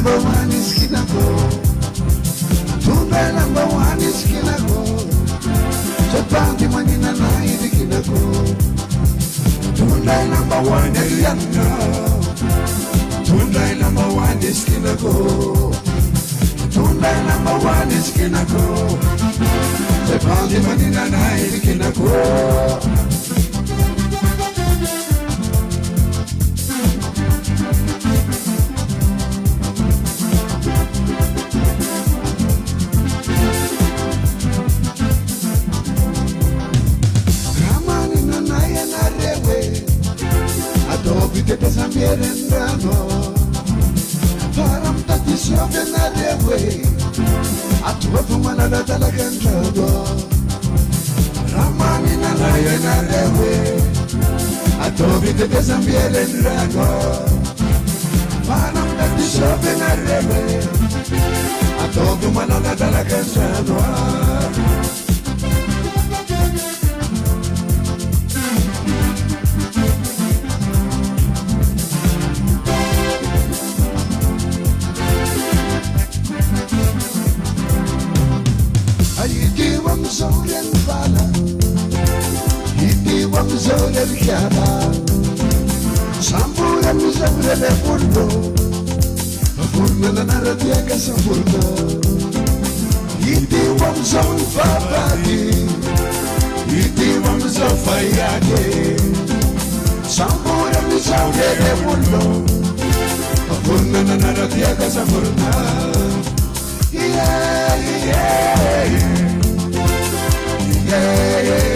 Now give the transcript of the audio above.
number one is Kinako. Tunda number one is Kinako. Chapati manina na idi Kinako. Tunda number one is Yanga. Tunda number one is Kinako. Tunda number one is Kinako. Chapati manina na idi Kinako. Che sambiere entrano Param tati siove na rewe Atua fumana da tala cantrado Ramani na laie na rewe Atovi che sambiere entrano Param tati siove na rewe Atua fumana da tala cantrado Zole richiama Sambura misura le furno Furno la narratia che sa furno Iti wam son papati Iti wam son fayati Sambura misura le furno Furno la narratia che sa furno Yeah, yeah, yeah Yeah, yeah